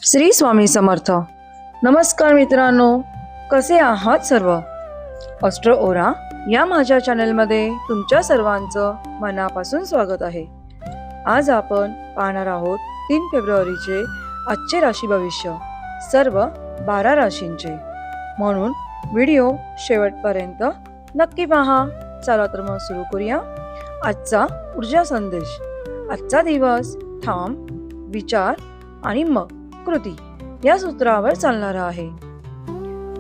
श्री स्वामी समर्थ. नमस्कार मित्रांनो, कसे आहात सर्व? ऑस्ट्रो ओरा या माझ्या चॅनलमध्ये तुमच्या सर्वांचं मनापासून स्वागत आहे. आज आपण पाहणार आहोत 3 फेब्रुवारीचे आजचे राशी भविष्य सर्व 12 राशींचे. म्हणून व्हिडिओ शेवटपर्यंत नक्की पहा. चला तर मग सुरू करूया आजचा ऊर्जा संदेश. आजचा दिवस थांब, विचार आणि मग कृती या सूत्रावर चालणारा आहे.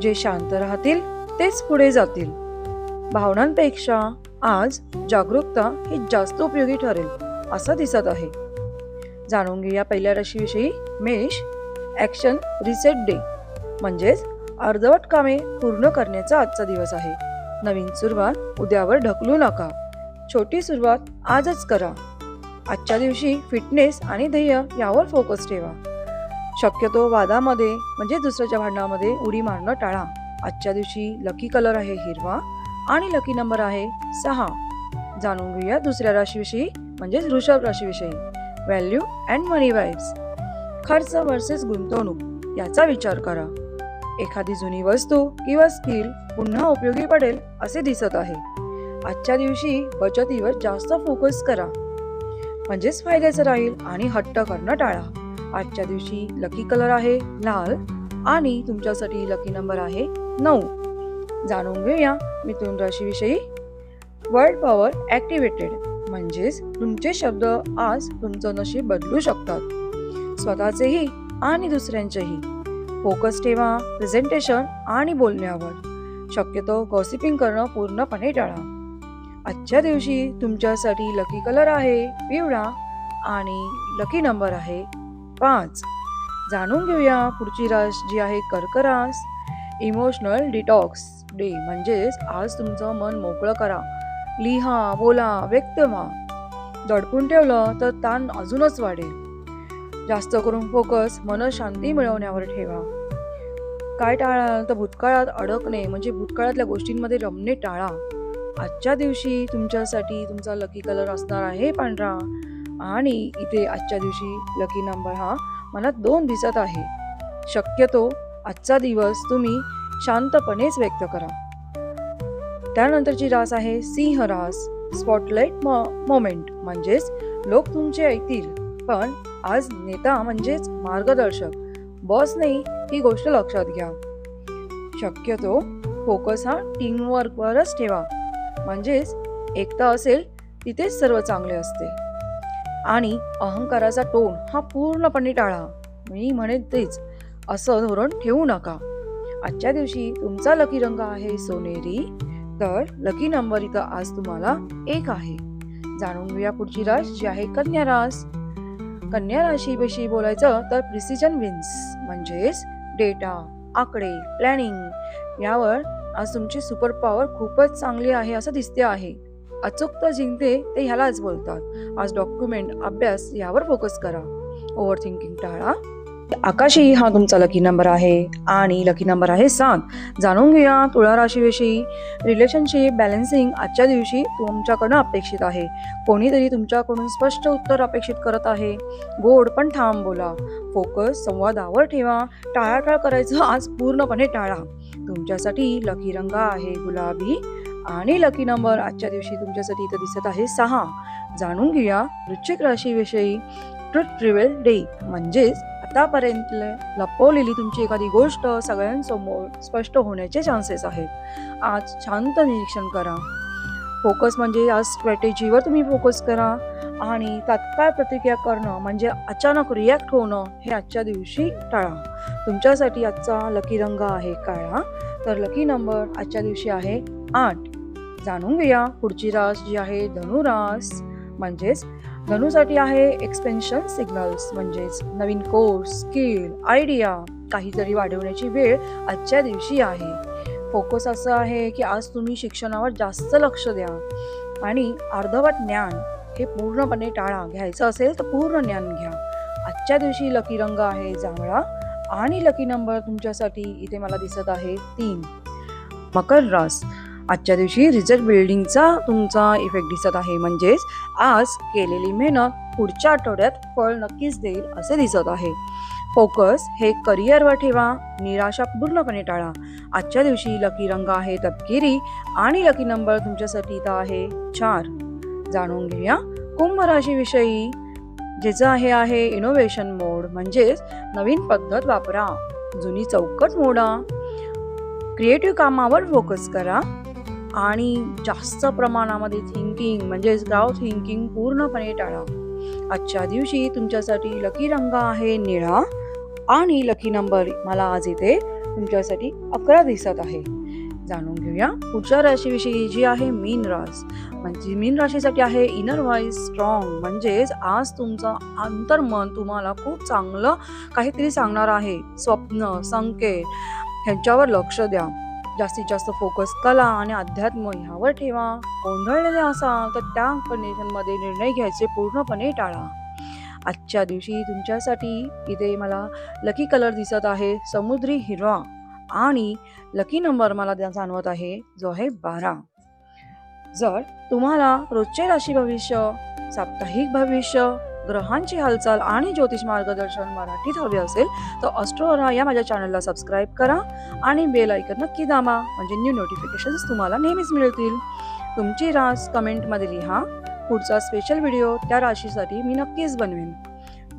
जे शांत राहतील तेच पुढे जातील. भावनांपेक्षा आज जागरूकता ही जास्त उपयोगी ठरेल असं दिसत आहे. जाणून घेऊया पहिल्या राशीविषयी. मेष. ॲक्शन रिसेट डे म्हणजेच अर्धवट कामे पूर्ण करण्याचा आजचा दिवस आहे. नवीन सुरुवात उद्यावर ढकलू नका. छोटी सुरुवात आजच करा. आजच्या दिवशी फिटनेस आणि ध्येय यावर फोकस ठेवा. शक्यतो वादामध्ये म्हणजे दुसऱ्याच्या भांडणामध्ये उडी मारणं टाळा. आजच्या दिवशी लकी कलर आहे हिरवा आणि लकी नंबर आहे 6. जाणून घेऊया दुसऱ्या राशीविषयी म्हणजेच वृषभ राशीविषयी. Value and money vibes. खर्च वर्सेस गुंतवणूक याचा विचार करा. एखादी जुनी वस्तू किंवा स्किल पुन्हा उपयोगी पडेल असे दिसत आहे. आजच्या दिवशी बचतीवर जास्त फोकस करा म्हणजेच फायद्याचं राहील आणि हट्ट करणं टाळा. आजच्या दिवशी लकी कलर आहे लाल आणि तुमच्यासाठी लकी नंबर आहे 9. जाणून घेऊया मिथुन राशीविषयी. वर्ड पॉवर ॲक्टिवेटेड म्हणजेच तुमचे शब्द आज तुमचं नशीब बदलू शकतात. स्वतःचेही आणि दुसऱ्यांचेही. फोकस ठेवा प्रेझेंटेशन आणि बोलण्यावर. शक्यतो गॉसिपिंग करणं पूर्णपणे टाळा. आजच्या दिवशी तुमच्यासाठी लकी कलर आहे पिवळा आणि लकी नंबर आहे 5. जाणून घेऊया पुढची रास जी आहे कर्क रास. इमोशनल डिटॉक्स डे म्हणजेच आज तुमचं मन मोकळं करा. लिहा, बोला, व्यक्त व्हा. दडपून ठेवलं तर ताण अजूनच वाढेल. जास्त करून फोकस मनशांती मिळवण्यावर ठेवा. काय टाळाल तर भूतकाळात अडकणे म्हणजे भूतकाळातल्या गोष्टींमध्ये रमणे टाळा. आजच्या दिवशी तुमच्यासाठी तुमचा लकी कलर असणार आहे पांढरा आणि इथे आजच्या दिवशी लकी नंबर हा मला 2 दिसत आहे. शक्यतो आजचा दिवस तुम्ही शांतपणेच व्यक्त करा. त्यानंतरची रास आहे सिंह रास. स्पॉटलाइट मोमेंट म्हणजेच लोक तुमचे ऐकतील पण आज नेता म्हणजेच मार्गदर्शक बॉस नाही ही गोष्ट लक्षात घ्या. शक्यतो फोकस हा टीमवर्कवरच ठेवा म्हणजेच एकता असेल तिथेच सर्व चांगले असते. आणि अहंकाराचा टोन हा पूर्णपणे टाळा. मी म्हणेन तेच असं धोरण ठेवू नका. आजच्या दिवशी तुमचा लकी रंग आहे सोनेरी तर लकी नंबर इथं आज तुम्हाला 1 आहे. जाणून घेऊया पुढची रास जी आहे कन्या रास. कन्या राशीविषयी बोलायचं तर प्रिसिजन विन्स म्हणजेच डेटा, आकडे, प्लॅनिंग यावर आज तुमची सुपर पॉवर खूपच चांगली आहे असं दिसते आहे. अचूकता जिंकते ते ह्यालाच बोलतात. आज डॉक्युमेंट, अभ्यास यावर फोकस करा. ओव्हर थिंकिंग टाळा. आकाशी हा तुमचा लकी नंबर आहे आणि लकी नंबर आहे 7. जाणून घेऊया तुळा राशीविषयी. रिलेशनशिप बॅलन्सिंग आजच्या दिवशी तुमच्याकडून अपेक्षित आहे. कोणीतरी तुमच्याकडून स्पष्ट उत्तर अपेक्षित करत आहे. गोड पण ठाम बोला. फोकस संवादावर ठेवा. टाळाटाळ करायचं आज पूर्णपणे टाळा. तुमच्यासाठी लकी रंग आहे गुलाबी आणि लकी नंबर आजच्या दिवशी तुमच्यासाठी इथं दिसत आहे 6. जाणून घेऊया वृश्चिक राशीविषयी. ट्रुथ रिव्हील डे म्हणजेच आतापर्यंत लपवलेली तुमची एखादी गोष्ट सगळ्यांसमोर स्पष्ट होण्याचे चान्सेस आहेत. आज शांत निरीक्षण करा. फोकस म्हणजे आज स्ट्रॅटेजीवर तुम्ही फोकस करा आणि तात्काळ प्रतिक्रिया करणं म्हणजे अचानक रिॲक्ट होणं हे आजच्या दिवशी टाळा. तुमच्यासाठी आजचा लकी रंग आहे काळा तर लकी नंबर आजच्या दिवशी आहे 8. जाणून घेऊया पुढची रास जी आहे धनुरास म्हणजेच धनुसाठी आहे एक्सपेन्शन सिग्नल्स म्हणजेच नवीन कोर्स, स्किल, आयडिया काहीतरी वाढवण्याची वेळ आजच्या दिवशी आहे. फोकस असं आहे की आज तुम्ही शिक्षणावर जास्त लक्ष द्या आणि अर्धवट ज्ञान हे पूर्णपणे टाळा. घ्यायचं असेल तर पूर्ण ज्ञान घ्या. आजच्या दिवशी लकी रंग आहे जांभळा आणि लकी नंबर तुमच्यासाठी इथे मला दिसत आहे 3. मकर रास. आजच्या दिवशी रिझल्ट बिल्डिंगचा तुमचा इफेक्ट दिसत आहे म्हणजेच आज केलेली मेहनत पुढच्या आठवड्यात फळ नक्कीच देईल असे दिसत आहे. फोकस हे करिअरवर ठेवा, निराशा पूर्णपणे टाळा. आजच्या दिवशी लकी रंग आहे तपकिरी आणि लकी नंबर तुमच्यासाठी इथं आहे 4. जाणून घेऊया कुंभ राशीविषयी, ज्याचं आहे इनोव्हेशन मोड, म्हणजेच नवीन पद्धत वापरा, जुनी चौकट मोडा, क्रिएटिव्ह कामावर फोकस करा आणि जास्त प्रमाणामध्ये थिंकिंग म्हणजेच क्राउड थिंकिंग पूर्णपणे टाळा. आजच्या दिवशी तुमच्यासाठी लकी रंग आहे निळा आणि लकी नंबर मला आज इथे तुमच्यासाठी 11 दिसत आहे. जाणून घेऊया पुढच्या राशीविषयी, जी आहे मीन रास. म्हणजे मीन राशीसाठी आहे इनर व्हॉइस स्ट्रॉंग, म्हणजेच आज तुमचं अंतर्मन तुम्हाला खूप चांगलं काहीतरी सांगणार आहे. स्वप्न, संकेत ह्यांच्यावर लक्ष द्या. जास्तीत जास्त फोकस कला आणि अध्यात्म ह्यावर ठेवा. गोंधळलेले असाल तर त्या कंडिशनमध्ये निर्णय घ्यायचे पूर्णपणे टाळा. आजच्या दिवशी तुमच्यासाठी इथे मला लकी कलर दिसत आहे समुद्री हिरवा आणि लकी नंबर मला जाणवत आहे जो आहे 12. जर तुम्हाला रोजचे राशी भविष्य, साप्ताहिक भविष्य, ग्रहांची हालचाल आणि ज्योतिष मार्गदर्शन मराठीत हवे असेल तर अस्ट्रोरा या माझ्या चॅनलला सबस्क्राईब करा आणि बेल आयकॉन नक्की दाबा, म्हणजे न्यू नोटिफिकेशन्स तुम्हाला नेहमीच मिळतील. तुमची रास कमेंटमध्ये लिहा. पुढचा स्पेशल व्हिडिओ त्या राशीसाठी मी नक्कीच बनवेन.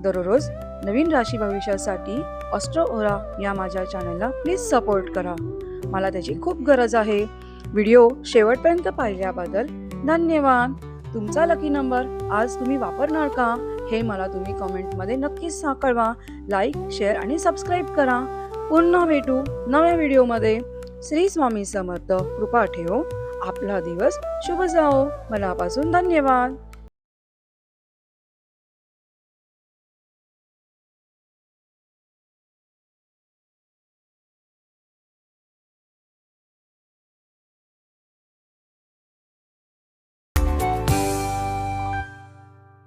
दररोज नवीन राशी भविष्यासाठी अस्ट्रोरा या माझ्या चॅनलला प्लीज सपोर्ट करा, मला त्याची खूप गरज आहे. व्हिडिओ शेवटपर्यंत पाहिल्याबद्दल धन्यवाद. तुमचा लकी नंबर आज तुम्ही वापरणार का हे मला तुम्ही कमेंटमध्ये नक्कीच कळवा. लाईक, शेअर आणि सबस्क्राईब करा. पुन्हा भेटू नव्या व्हिडिओमध्ये. श्री स्वामी समर्थ. कृपा ठेवो. आपला दिवस शुभ जाओ. मनापासून धन्यवाद.